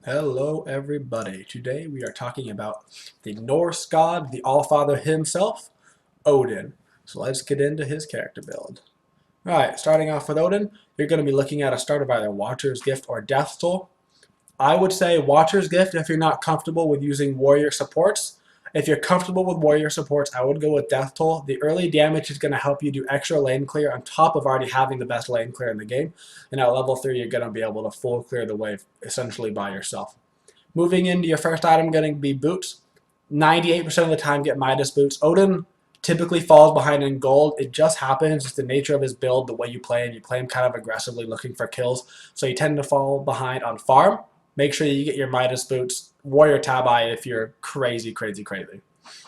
Hello everybody. Today we are talking about the Norse god, the All-Father himself, Odin. So let's get into his character build. Alright, starting off with Odin, you're going to be looking at a start of either Watcher's Gift or Death Toll. I would say Watcher's Gift if you're not comfortable with using warrior supports. If you're comfortable with warrior supports, I would go with Death Toll. The early damage is going to help you do extra lane clear on top of already having the best lane clear in the game. And at level 3, you're going to be able to full clear the wave essentially by yourself. Moving into your first item, going to be boots. 98% of the time get Midas boots. Odin typically falls behind in gold. It just happens. It's the nature of his build, the way you play him. You play him kind of aggressively looking for kills. So you tend to fall behind on farm. Make sure you get your Midas boots. Warrior Tabi if you're crazy.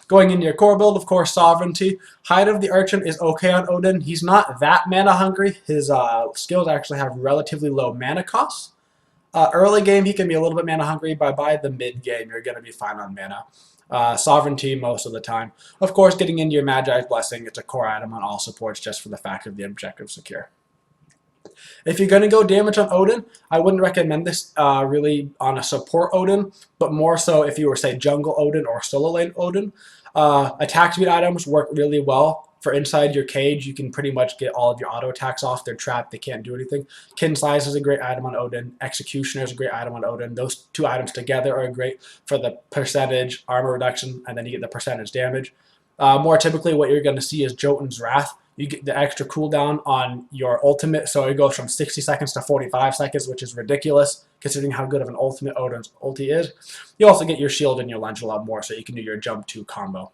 Going into your core build, of course, Sovereignty. Hide of the Urchin is okay on Odin. He's not that mana hungry. His skills actually have relatively low mana costs. Early game, he can be a little bit mana hungry, but by the mid game, you're going to be fine on mana. Sovereignty most of the time. Of course, getting into your Magi's Blessing, it's a core item on all supports just for the fact of the objective secure. If you're going to go damage on Odin, I wouldn't recommend this really on a support Odin, but more so if you were, say, jungle Odin or solo lane Odin. Attack speed items work really well. For inside your cage, you can pretty much get all of your auto attacks off. They're trapped. They can't do anything. Kin Size is a great item on Odin. Executioner is a great item on Odin. Those two items together are great for the percentage armor reduction, and then you get the percentage damage. More typically, what you're going to see is Jotun's Wrath. You get the extra cooldown on your ultimate, so it goes from 60 seconds to 45 seconds, which is ridiculous considering how good of an ultimate Odin's ulti is. You also get your shield and your lunge a lot more, so you can do your jump 2 combo.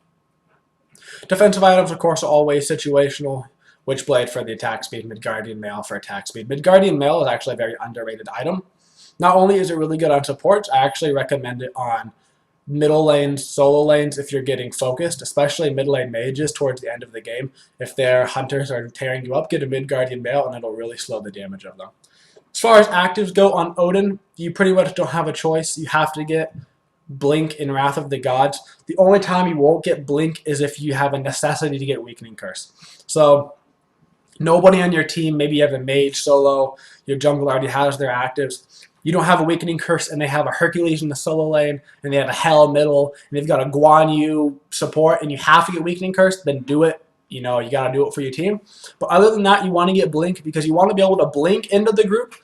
Defensive items, of course, are always situational. Witchblade for the attack speed, Midgardian Mail for attack speed. Midgardian Mail is actually a very underrated item. Not only is it really good on supports, I actually recommend it on middle lanes, solo lanes if you're getting focused, especially mid lane mages towards the end of the game. If their hunters are tearing you up, get a Midgardian Mail and it'll really slow the damage of them. As far as actives go on Odin, you pretty much don't have a choice. You have to get Blink in Wrath of the Gods. The only time you won't get Blink is if you have a necessity to get Weakening Curse. So nobody on your team, maybe you have a mage solo, your jungle already has their actives. You don't have a Weakening Curse and they have a Hercules in the solo lane and they have a Hell middle and they've got a Guan Yu support and you have to get Weakening Curse, then do it. You know, you got to do it for your team. But other than that, you want to get Blink because you want to be able to blink into the group,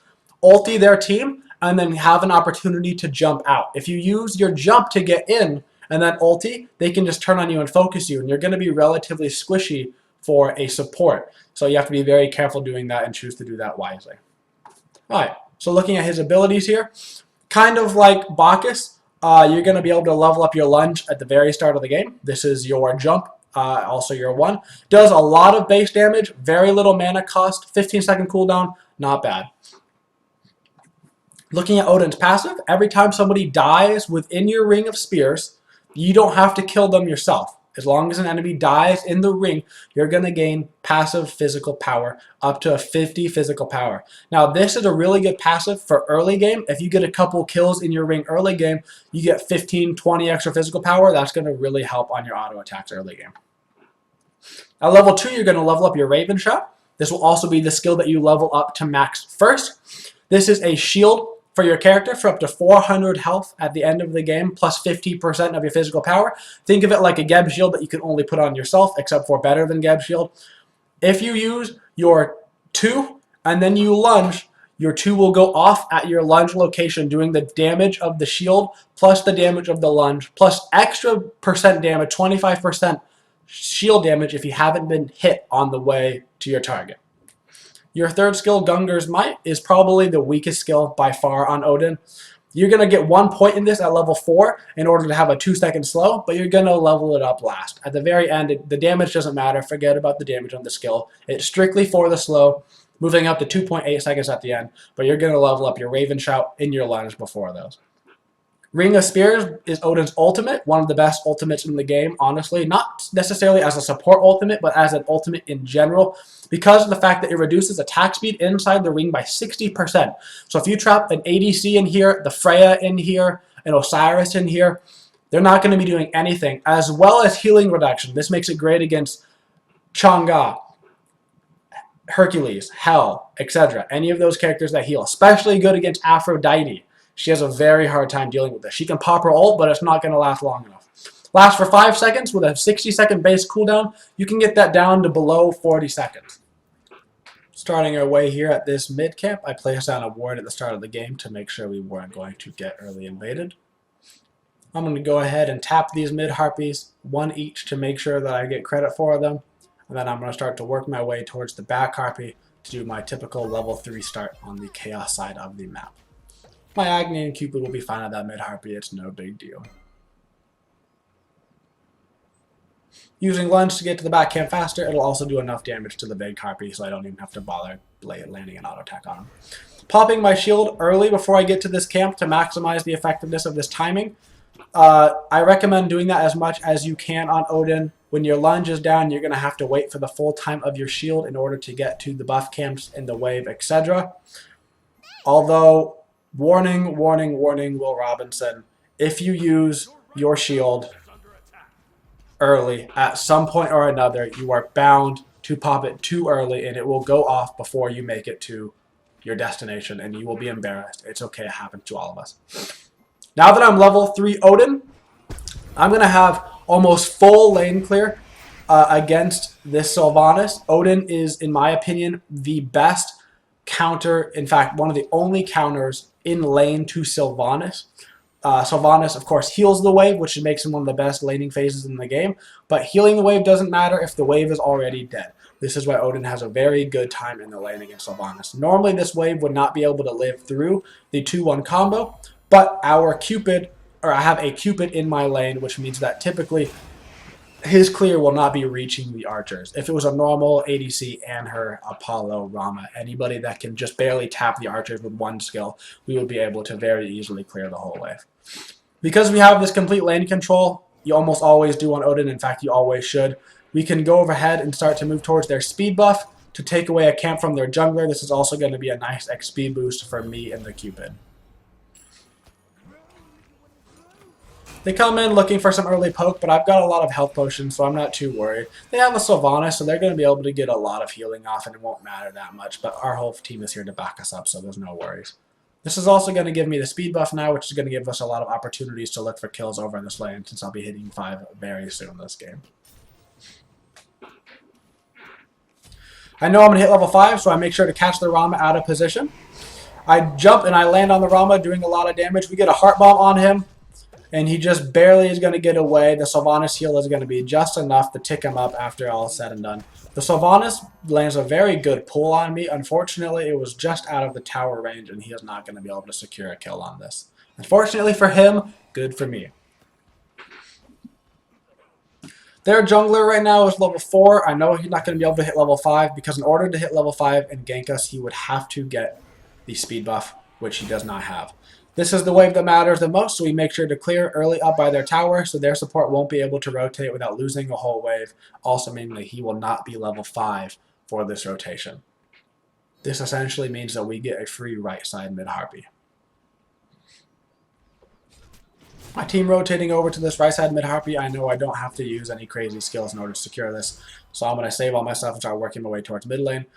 ulti their team, and then have an opportunity to jump out. If you use your jump to get in and then ulti, they can just turn on you and focus you, and you're going to be relatively squishy for a support. So you have to be very careful doing that and choose to do that wisely. All right, so looking at his abilities here, kind of like Bacchus, you're going to be able to level up your lunge at the very start of the game. This is your jump, also your 1. Does a lot of base damage, very little mana cost, 15-second cooldown, not bad. Looking at Odin's passive, every time somebody dies within your ring of spears, you don't have to kill them yourself. As long as an enemy dies in the ring, you're going to gain passive physical power, up to a 50 physical power. Now, this is a really good passive for early game. If you get a couple kills in your ring early game, you get 15, 20 extra physical power. That's going to really help on your auto attacks early game. At level 2, you're going to level up your Raven Shot. This will also be the skill that you level up to max first. This is a shield for your character for up to 400 health at the end of the game, plus 50% of your physical power. Think of it like a Geb shield that you can only put on yourself, except for better than Geb shield. If you use your 2 and then you lunge, your 2 will go off at your lunge location, doing the damage of the shield, plus the damage of the lunge, plus extra percent damage, 25% shield damage if you haven't been hit on the way to your target. Your third skill, Gungnir's Might, is probably the weakest skill by far on Odin. You're going to get 1 point in this at level 4 in order to have a 2-second slow, but you're going to level it up last. At the very end, the damage doesn't matter. Forget about the damage on the skill. It's strictly for the slow, moving up to 2.8 seconds at the end, but you're going to level up your Raven Shout in your lunge before those. Ring of Spears is Odin's ultimate, one of the best ultimates in the game, honestly. Not necessarily as a support ultimate, but as an ultimate in general, because of the fact that it reduces attack speed inside the ring by 60%. So if you trap an ADC in here, the Freya in here, an Osiris in here, they're not going to be doing anything, as well as healing reduction. This makes it great against Chang'e, Hercules, Hel, etc. Any of those characters that heal, especially good against Aphrodite. She has a very hard time dealing with this. She can pop her ult, but it's not going to last long enough. Lasts for 5 seconds with a 60-second base cooldown. You can get that down to below 40 seconds. Starting our way here at this mid camp, I placed down a ward at the start of the game to make sure we weren't going to get early invaded. I'm going to go ahead and tap these mid harpies, one each, to make sure that I get credit for them. And then I'm going to start to work my way towards the back harpy to do my typical level 3 start on the chaos side of the map. My Agni and Cupid will be fine at that mid harpy, it's no big deal. Using lunge to get to the back camp faster, it'll also do enough damage to the big harpy so I don't even have to bother landing an auto attack on him. Popping my shield early before I get to this camp to maximize the effectiveness of this timing. I recommend doing that as much as you can on Odin. When your lunge is down, you're going to have to wait for the full time of your shield in order to get to the buff camps in the wave, etc. Although, warning, warning, warning, Will Robinson, if you use your shield early, at some point or another, you are bound to pop it too early and it will go off before you make it to your destination and you will be embarrassed. It's okay, it happens to all of us. Now that I'm level 3 Odin, I'm going to have almost full lane clear against this Sylvanas. Odin is, in my opinion, the best counter, in fact, one of the only counters in lane to Sylvanas. Sylvanas, of course, heals the wave, which makes him one of the best laning phases in the game, but healing the wave doesn't matter if the wave is already dead. This is why Odin has a very good time in the lane against Sylvanas. Normally, this wave would not be able to live through the 2-1 combo, but our Cupid, or I have a Cupid in my lane, which means that typically his clear will not be reaching the archers. If it was a normal ADC and her Apollo, Rama, anybody that can just barely tap the archers with one skill, we would be able to very easily clear the whole wave. Because we have this complete lane control, you almost always do on Odin, in fact you always should, we can go overhead and start to move towards their speed buff to take away a camp from their jungler. This is also going to be a nice XP boost for me and the Cupid. They come in looking for some early poke, but I've got a lot of health potions, so I'm not too worried. They have a Sylvanas, so they're going to be able to get a lot of healing off, and it won't matter that much, but our whole team is here to back us up, so there's no worries. This is also going to give me the speed buff now, which is going to give us a lot of opportunities to look for kills over in this lane, since I'll be hitting 5 very soon this game. I know I'm going to hit level 5, so I make sure to catch the Rama out of position. I jump and I land on the Rama, doing a lot of damage. We get a heart bomb on him, and he just barely is going to get away. The Sylvanas heal is going to be just enough to tick him up after all is said and done. The Sylvanas lands a very good pull on me. Unfortunately, it was just out of the tower range, and he is not going to be able to secure a kill on this. Unfortunately for him, good for me. Their jungler right now is level 4. I know he's not going to be able to hit level 5, because in order to hit level 5 and gank us, he would have to get the speed buff, which he does not have. This is the wave that matters the most, so we make sure to clear early up by their tower, so their support won't be able to rotate without losing a whole wave, also meaning that he will not be level 5 for this rotation. This essentially means that we get a free right side mid harpy. My team rotating over to this right side mid harpy, I know I don't have to use any crazy skills in order to secure this, so I'm going to save all my stuff and start working my way towards mid lane.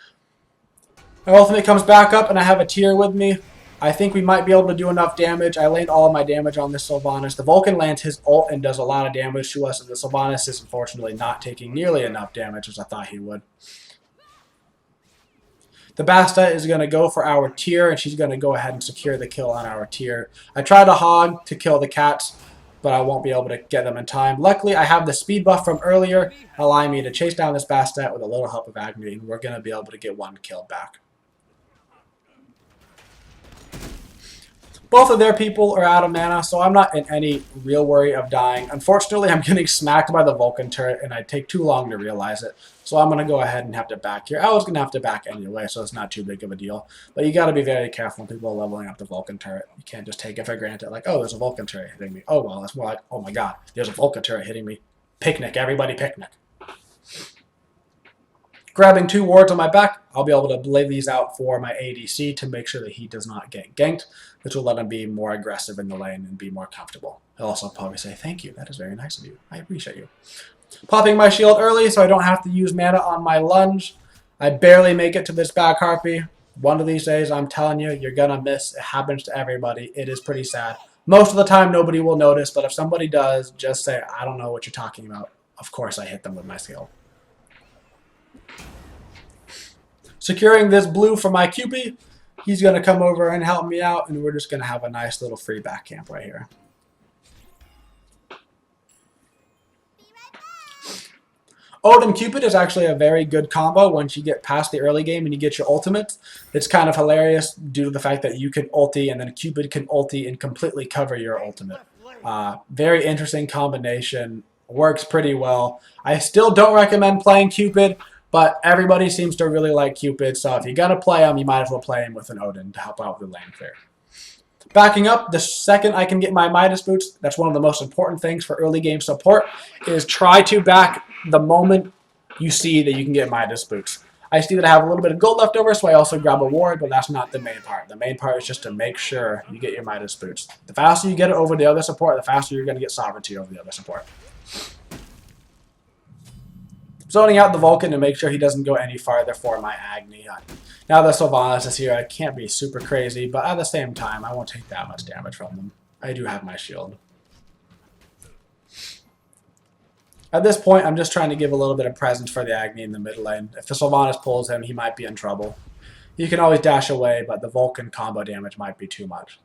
My ultimate comes back up and I have a tier with me. I think we might be able to do enough damage. I land all of my damage on this Sylvanas. The Vulcan lands his ult and does a lot of damage to us, and the Sylvanas is unfortunately not taking nearly enough damage as I thought he would. The Basta is going to go for our tier, and she's going to go ahead and secure the kill on our tier. I tried to hog to kill the cats, but I won't be able to get them in time. Luckily, I have the speed buff from earlier, allowing me to chase down this Basta with a little help of Agni, and we're going to be able to get one kill back. Both of their people are out of mana, so I'm not in any real worry of dying. Unfortunately, I'm getting smacked by the Vulcan turret, and I take too long to realize it. So I'm going to go ahead and have to back here. I was going to have to back anyway, so it's not too big of a deal. But you got to be very careful when people are leveling up the Vulcan turret. You can't just take it for granted, like, oh, there's a Vulcan turret hitting me. Oh, well, it's more like, oh my god, there's a Vulcan turret hitting me. Picnic, everybody picnic. Grabbing 2 wards on my back, I'll be able to lay these out for my ADC to make sure that he does not get ganked, which will let him be more aggressive in the lane and be more comfortable. He'll also probably say, thank you, that is very nice of you. I appreciate you. Popping my shield early so I don't have to use mana on my lunge. I barely make it to this back harpy. One of these days, I'm telling you, you're going to miss. It happens to everybody. It is pretty sad. Most of the time, nobody will notice, but if somebody does, just say, I don't know what you're talking about. Of course, I hit them with my skill. Securing this blue for my QP. He's going to come over and help me out, and we're just going to have a nice little free back camp right here. Odin Cupid is actually a very good combo once you get past the early game and you get your ultimate. It's kind of hilarious due to the fact that you can ulti and then Cupid can ulti and completely cover your ultimate. Very interesting combination. Works pretty well. I still don't recommend playing Cupid, but everybody seems to really like Cupid, so if you're going to play him, you might as well play him with an Odin to help out with the lane clear. Backing up, the second I can get my Midas boots, that's one of the most important things for early game support, is try to back the moment you see that you can get Midas boots. I see that I have a little bit of gold left over, so I also grab a ward, but that's not the main part. The main part is just to make sure you get your Midas boots. The faster you get it over the other support, the faster you're going to get sovereignty over the other support. Zoning out the Vulcan to make sure he doesn't go any farther for my Agni. Now that Sylvanas is here, I can't be super crazy, but at the same time, I won't take that much damage from them. I do have my shield. At this point, I'm just trying to give a little bit of presence for the Agni in the mid lane. If the Sylvanas pulls him, he might be in trouble. You can always dash away, but the Vulcan combo damage might be too much.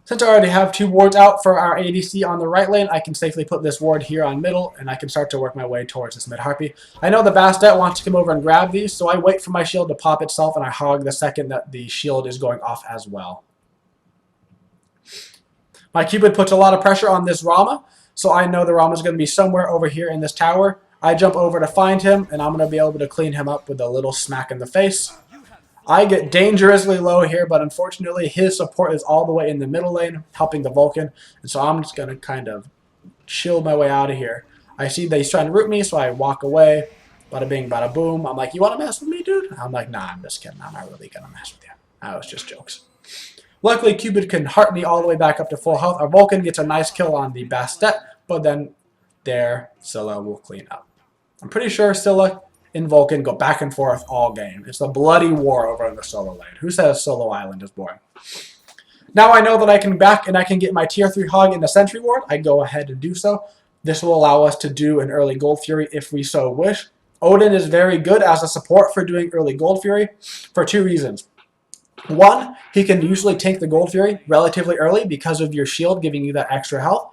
Since I already have 2 wards out for our ADC on the right lane, I can safely put this ward here on middle, and I can start to work my way towards this mid harpy. I know the Bastet wants to come over and grab these, so I wait for my shield to pop itself, and I hog the second that the shield is going off as well. My Cupid puts a lot of pressure on this Rama, so I know the Rama is going to be somewhere over here in this tower. I jump over to find him, and I'm going to be able to clean him up with a little smack in the face. I get dangerously low here, but unfortunately his support is all the way in the middle lane, helping the Vulcan. And so I'm just going to kind of chill my way out of here. I see that he's trying to root me, so I walk away. Bada bing, bada boom. I'm like, you want to mess with me, dude? I'm like, nah, I'm just kidding. I'm not really going to mess with you. That was just jokes. Luckily, Cupid can heart me all the way back up to full health. Our Vulcan gets a nice kill on the Bastet, but then there, Scylla will clean up. I'm pretty sure Scylla and Vulcan go back and forth all game. It's a bloody war over in the solo lane. Who says solo island is boring? Now I know that I can back and I can get my tier 3 hog in the sentry ward. I go ahead and do so. This will allow us to do an early Gold Fury if we so wish. Odin is very good as a support for doing early Gold Fury for 2 reasons. 1, he can usually tank the Gold Fury relatively early because of your shield giving you that extra health.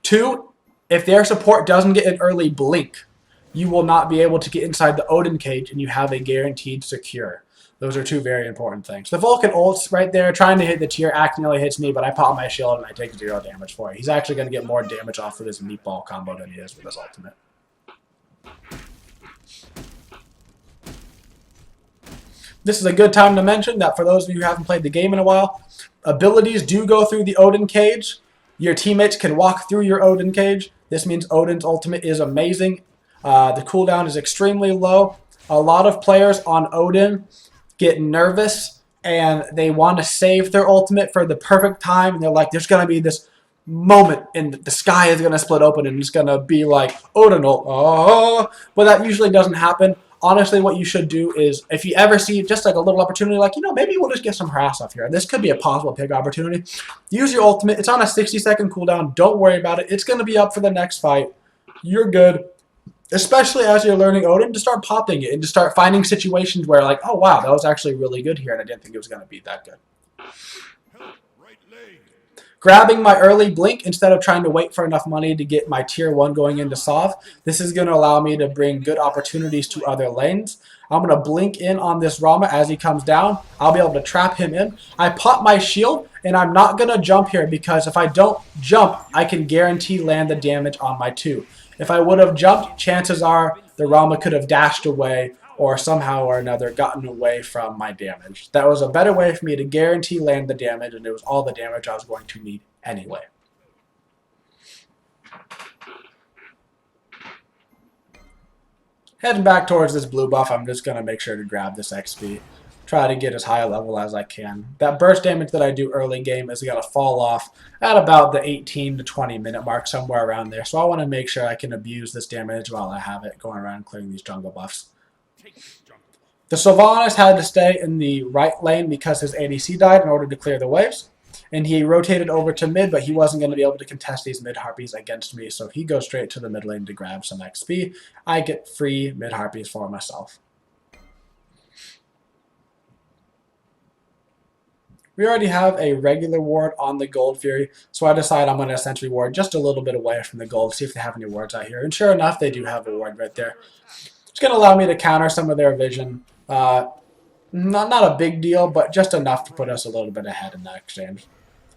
2, if their support doesn't get an early blink, you will not be able to get inside the Odin cage and you have a guaranteed secure. Those are 2 very important things. The Vulcan ults right there, trying to hit the tier, accidentally hits me, but I pop my shield and I take 0 damage for it. He's actually going to get more damage off of this meatball combo than he is with his ultimate. This is a good time to mention that for those of you who haven't played the game in a while, abilities do go through the Odin cage. Your teammates can walk through your Odin cage. This means Odin's ultimate is amazing. The cooldown is extremely low. A lot of players on Odin get nervous and they want to save their ultimate for the perfect time. And they're like, there's going to be this moment and the sky is going to split open and it's going to be like, Odin ult. Oh. But that usually doesn't happen. Honestly, what you should do is, if you ever see just like a little opportunity, like, you know, maybe we'll just get some harass off here. This could be a possible pick opportunity. Use your ultimate. It's on a 60-second cooldown. Don't worry about it. It's going to be up for the next fight. You're good. Especially as you're learning Odin, to start popping it and to start finding situations where, like, oh, wow, that was actually really good here, and I didn't think it was going to be that good. Grabbing my early blink instead of trying to wait for enough money to get my tier 1 going into Sov. This is going to allow me to bring good opportunities to other lanes. I'm going to blink in on this Rama as he comes down. I'll be able to trap him in. I pop my shield, and I'm not going to jump here because if I don't jump, I can guarantee land the damage on my 2. If I would have jumped, chances are the Rama could have dashed away or somehow or another gotten away from my damage. That was a better way for me to guarantee land the damage, and it was all the damage I was going to need anyway. Heading back towards this blue buff, I'm just going to make sure to grab this XP. try to get as high a level as I can. That burst damage that I do early game is going to fall off at about the 18 to 20 minute mark, somewhere around there. So I want to make sure I can abuse this damage while I have it going around clearing these jungle buffs. The Sylvanas had to stay in the right lane because his ADC died in order to clear the waves. And he rotated over to mid, but he wasn't going to be able to contest these mid harpies against me, so he goes straight to the mid lane to grab some XP. I get free mid harpies for myself. We already have a regular ward on the Gold Fury, so I decide I'm going to sentry ward just a little bit away from the gold, see if they have any wards out here. And sure enough, they do have a ward right there. It's going to allow me to counter some of their vision. Not a big deal, but just enough to put us a little bit ahead in that exchange.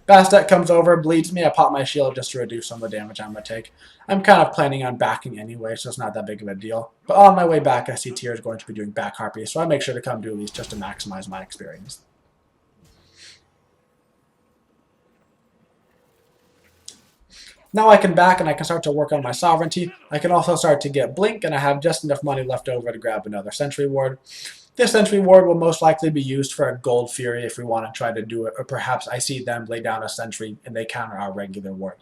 Bastet comes over, bleeds me. I pop my shield just to reduce some of the damage I'm going to take. I'm kind of planning on backing anyway, so it's not that big of a deal. But on my way back, I see Tyr is going to be doing back harpies, so I make sure to come do these just to maximize my experience. Now I can back and I can start to work on my sovereignty. I can also start to get blink, and I have just enough money left over to grab another sentry ward. This sentry ward will most likely be used for a Gold Fury if we want to try to do it, or perhaps I see them lay down a sentry and they counter our regular ward.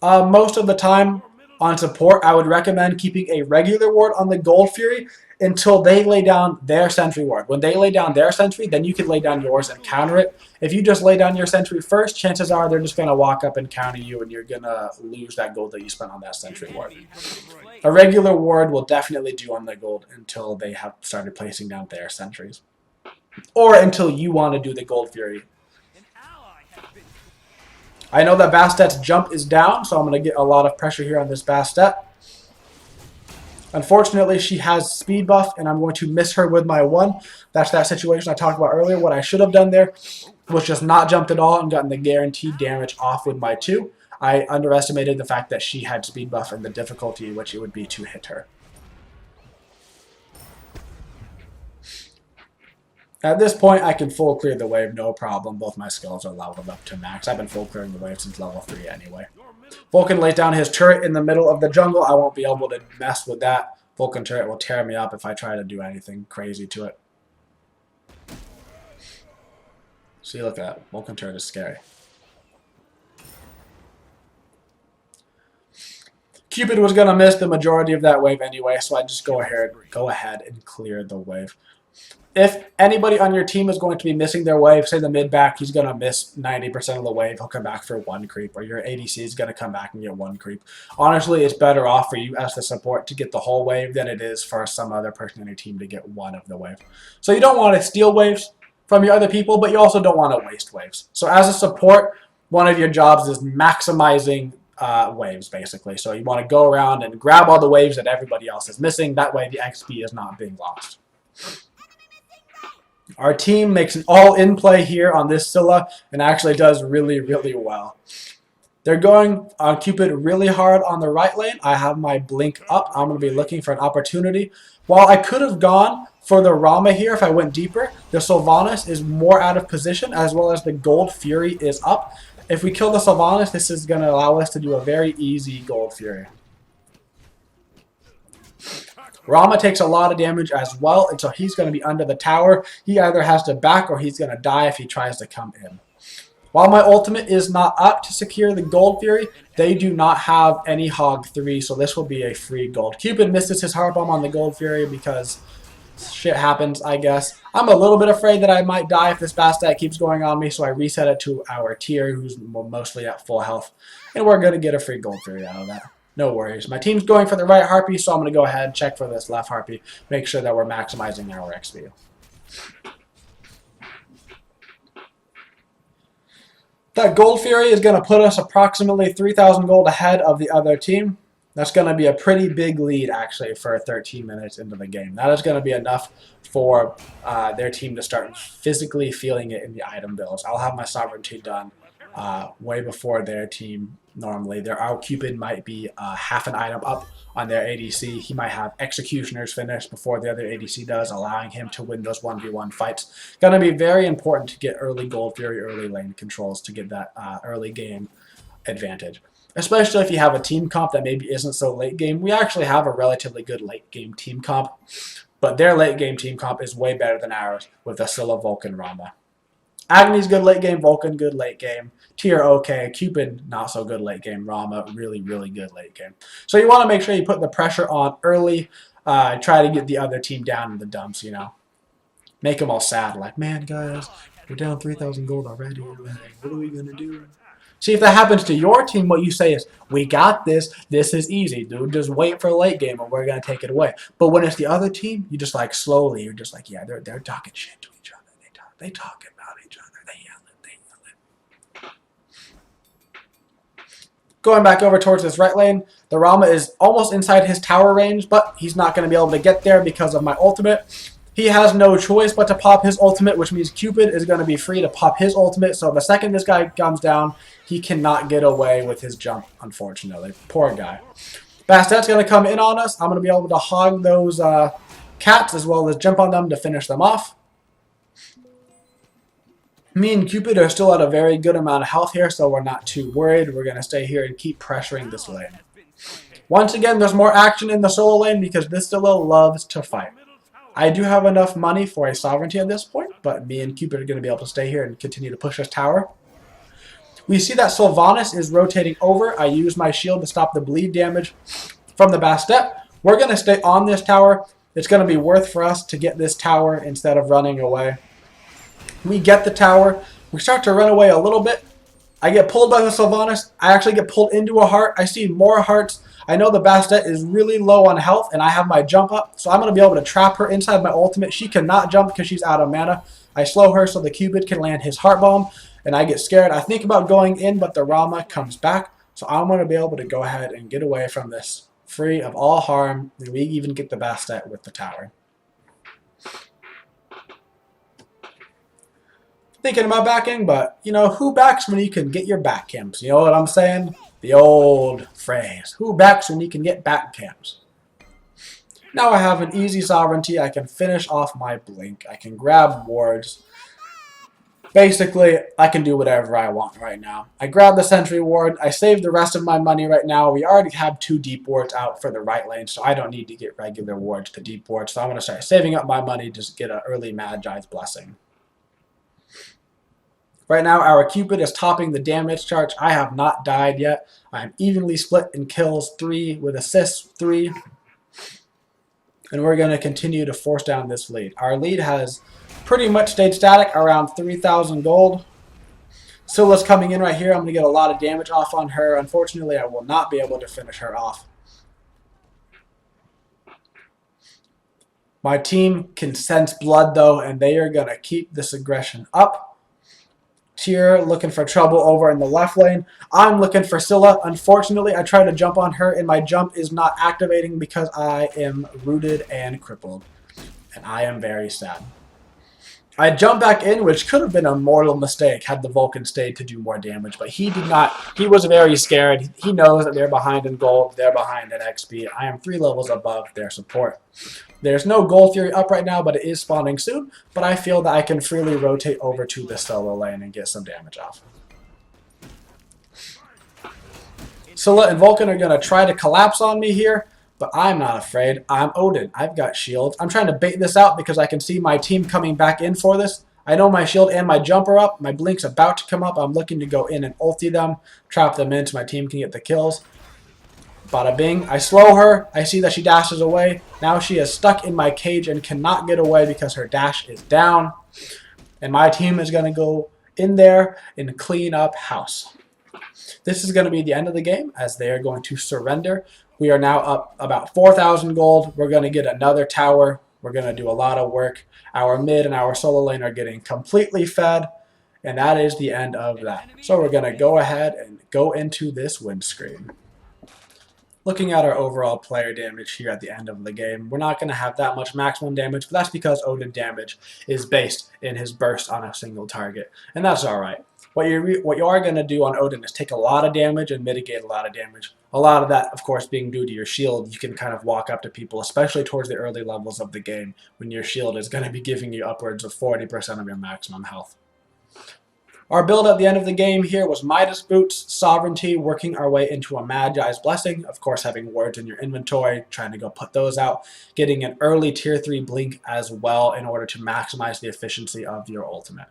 Most of the time on support, I would recommend keeping a regular ward on the Gold Fury until they lay down their sentry ward. When they lay down their sentry, then you can lay down yours and counter it. If you just lay down your sentry first, chances are they're just going to walk up and counter you, and you're going to lose that gold that you spent on that sentry ward. A regular ward will definitely do on the gold until they have started placing down their sentries. Or until you want to do the Gold Fury. I know that Bastet's jump is down, so I'm going to get a lot of pressure here on this Bastet. Unfortunately, she has speed buff, and I'm going to miss her with my 1. That's that situation I talked about earlier. What I should have done there was just not jumped at all and gotten the guaranteed damage off with my 2. I underestimated the fact that she had speed buff and the difficulty in which it would be to hit her. At this point, I can full clear the wave, no problem. Both my skills are leveled up to max. I've been full clearing the wave since level 3 anyway. Vulcan lays down his turret in the middle of the jungle. I won't be able to mess with that. Vulcan turret will tear me up if I try to do anything crazy to it. See, look at that. Vulcan turret is scary. Cupid was going to miss the majority of that wave anyway, so I just go ahead and clear the wave. If anybody on your team is going to be missing their wave, say the mid back, he's going to miss 90% of the wave. He'll come back for 1 creep, or your ADC is going to come back and get 1 creep. Honestly, it's better off for you as the support to get the whole wave than it is for some other person on your team to get 1 of the wave. So you don't want to steal waves from your other people, but you also don't want to waste waves. So as a support, one of your jobs is maximizing waves, basically. So you want to go around and grab all the waves that everybody else is missing. That way the XP is not being lost. Our team makes an all-in play here on this Scylla and actually does really, really well. They're going on Cupid really hard on the right lane. I have my blink up. I'm going to be looking for an opportunity. While I could have gone for the Rama here if I went deeper, the Sylvanas is more out of position, as well as the Gold Fury is up. If we kill the Sylvanas, this is going to allow us to do a very easy Gold Fury. Rama takes a lot of damage as well, and so he's going to be under the tower. He either has to back or he's going to die if he tries to come in. While my ultimate is not up to secure the Gold Fury, they do not have any Hog 3, so this will be a free gold. Cupid misses his Heart Bomb on the Gold Fury because shit happens, I guess. I'm a little bit afraid that I might die if this Bastet keeps going on me, so I reset it to our Tyr, who's mostly at full health. And we're going to get a free Gold Fury out of that. No worries. My team's going for the right Harpy, so I'm going to go ahead and check for this left Harpy. Make sure that we're maximizing our XP. That Gold Fury is going to put us approximately 3,000 gold ahead of the other team. That's going to be a pretty big lead, actually, for 13 minutes into the game. That is going to be enough for their team to start physically feeling it in the item builds. I'll have my sovereignty done way before their team normally. Their Cupid might be half an item up on their ADC. He might have Executioners finished before the other ADC does, allowing him to win those 1v1 fights. Going to be very important to get early Gold Fury, early lane controls to get that early game advantage. Especially if you have a team comp that maybe isn't so late game. We actually have a relatively good late game team comp. but their late game team comp is way better than ours with Asilla, Vulcan, Rama. Agni's good late game, Vulcan good late game, Tyr okay, Cupid not so good late game, Rama really, really good late game. So you want to make sure you put the pressure on early, try to get the other team down in the dumps, you know. Make them all sad, like, man, guys, we're down 3,000 gold already. What are we going to do? See, if that happens to your team, what you say is, we got this. This is easy, dude. Just wait for a late game and we're going to take it away. But when it's the other team, you just like slowly, you're just like, yeah, they're talking shit to each other. They talking about each other. They yell it. Going back over towards this right lane, the Rama is almost inside his tower range, but he's not going to be able to get there because of my ultimate. He has no choice but to pop his ultimate, which means Cupid is going to be free to pop his ultimate. So the second this guy comes down, he cannot get away with his jump, unfortunately. Poor guy. Bastet's going to come in on us. I'm going to be able to hog those cats as well as jump on them to finish them off. Me and Cupid are still at a very good amount of health here, so we're not too worried. We're going to stay here and keep pressuring this lane. Once again, there's more action in the solo lane because this Zilla loves to fight. I do have enough money for a sovereignty at this point, but me and Cupid are going to be able to stay here and continue to push this tower. We see that Sylvanas is rotating over. I use my shield to stop the bleed damage from the Bastet. We're going to stay on this tower. It's going to be worth for us to get this tower instead of running away. We get the tower. We start to run away a little bit. I get pulled by the Sylvanas. I actually get pulled into a heart. I see more hearts. I know the Bastet is really low on health, and I have my jump up, so I'm going to be able to trap her inside my ultimate. She cannot jump because she's out of mana. I slow her so the Cupid can land his heart bomb, and I get scared. I think about going in, but the Rama comes back, so I'm going to be able to go ahead and get away from this free of all harm, and we even get the Bastet with the tower. Thinking about backing, but, you know, who backs when you can get your back camps? You know what I'm saying? The old phrase. Who backs when you can get back camps? Now I have an easy sovereignty. I can finish off my blink. I can grab wards. Basically, I can do whatever I want right now. I grab the sentry ward. I save the rest of my money right now. We already have 2 deep wards out for the right lane, so I don't need to get regular wards to deep wards. So I'm going to start saving up my money to get an early Magi's Blessing. Right now, our Cupid is topping the damage chart. I have not died yet. I am evenly split in kills 3 with assists 3. And we're going to continue to force down this lead. Our lead has pretty much stayed static around 3,000 gold. Scylla's coming in right here. I'm going to get a lot of damage off on her. Unfortunately, I will not be able to finish her off. My team can sense blood, though, and they are going to keep this aggression up. Tyr looking for trouble over in the left lane. I'm looking for Scylla. Unfortunately, I tried to jump on her, and my jump is not activating because I am rooted and crippled. And I am very sad. I jumped back in, which could have been a mortal mistake had the Vulcan stayed to do more damage, but he did not. He was very scared. He knows that they're behind in gold, they're behind in XP. I am 3 levels above their support. There's no Gold Fury up right now, but it is spawning soon, but I feel that I can freely rotate over to the solo lane and get some damage off. Scylla and Vulcan are going to try to collapse on me here, but I'm not afraid. I'm Odin. I've got shields. I'm trying to bait this out because I can see my team coming back in for this. I know my shield and my jump are up. My blink's about to come up. I'm looking to go in and ulti them, trap them in so my team can get the kills. Bada bing. I slow her. I see that she dashes away. Now she is stuck in my cage and cannot get away because her dash is down. And my team is going to go in there and clean up house. This is going to be the end of the game as they are going to surrender. We are now up about 4,000 gold. We're going to get another tower. We're going to do a lot of work. Our mid and our solo lane are getting completely fed. And that is the end of that. So we're going to go ahead and go into this win screen. Looking at our overall player damage here at the end of the game, we're not going to have that much maximum damage, but that's because Odin damage is based in his burst on a single target. And that's alright. What you are going to do on Odin is take a lot of damage and mitigate a lot of damage. A lot of that, of course, being due to your shield. You can kind of walk up to people, especially towards the early levels of the game, when your shield is going to be giving you upwards of 40% of your maximum health. Our build at the end of the game here was Midas Boots, Sovereignty, working our way into a Magi's Blessing, of course having words in your inventory, trying to go put those out, getting an early tier 3 blink as well in order to maximize the efficiency of your ultimate.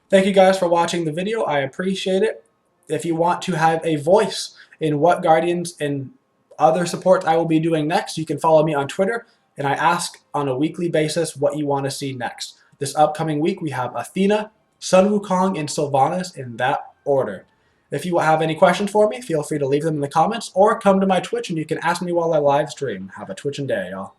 Thank you guys for watching the video, I appreciate it. If you want to have a voice in what Guardians and other supports I will be doing next, you can follow me on Twitter, and I ask on a weekly basis what you want to see next. This upcoming week we have Athena, Sun Wukong, and Sylvanas in that order. If you have any questions for me, feel free to leave them in the comments or come to my Twitch and you can ask me while I live stream. Have a Twitching day, y'all.